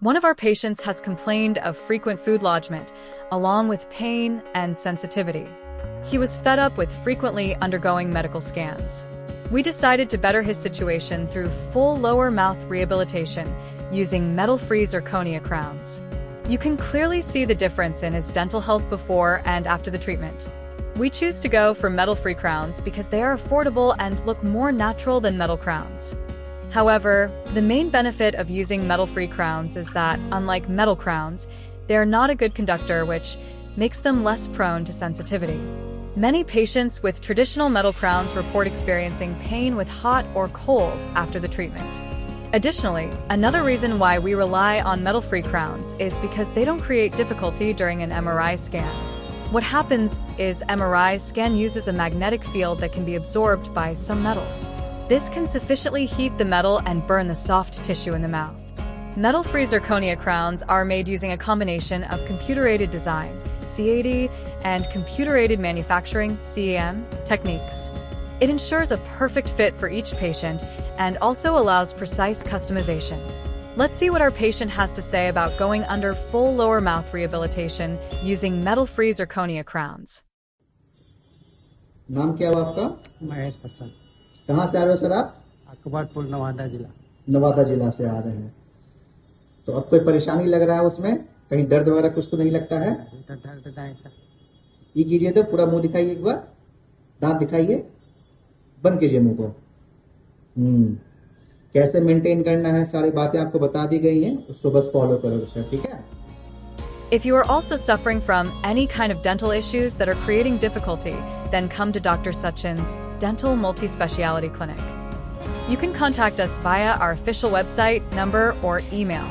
One of our patients has complained of frequent food lodgment, along with pain and sensitivity. He was fed up with frequently undergoing medical scans. We decided to better his situation through full lower mouth rehabilitation using metal-free zirconia crowns. You can clearly see the difference in his dental health before and after the treatment. We choose to go for metal-free crowns because they are affordable and look more natural than metal crowns. However, the main benefit of using metal-free crowns is that, unlike metal crowns, they are not a good conductor, which makes them less prone to sensitivity. Many patients with traditional metal crowns report experiencing pain with hot or cold after the treatment. Additionally, another reason why we rely on metal-free crowns is because they don't create difficulty during an MRI scan. What happens is MRI scan uses a magnetic field that can be absorbed by some metals. This can sufficiently heat the metal and burn the soft tissue in the mouth. Metal-free zirconia crowns are made using a combination of computer-aided design, CAD, and computer-aided manufacturing, CAM, techniques. It ensures a perfect fit for each patient and also allows precise customization. Let's see what our patient has to say about going under full lower mouth rehabilitation using metal-free zirconia crowns. नाम क्या है आपका? महेश प्रसाद। कहाँ से आ रहे हो sir आप? अकबरपुर नवादा जिला। नवादा जिला से आ रहे हैं। तो अब कोई परेशानी लग रहा है उसमें? कहीं दर्द वगैरह कुछ तो नहीं लगता है? दर्द नहीं सर। ये कीजिए तो पूरा मुंह दिखाइए एक बार, दांत दिखाइए, बंद कीजिए मुंह को। कैसे मेंटेन करना है सारी बातें आपको बता दी गई हैं, उसको बस फॉलो करो सर, ठीक है? If you are also suffering from any kind of dental issues that are creating difficulty, then come to Dr. Sachin's Dental Multi-Speciality Clinic. You can contact us via our official website, number, or email.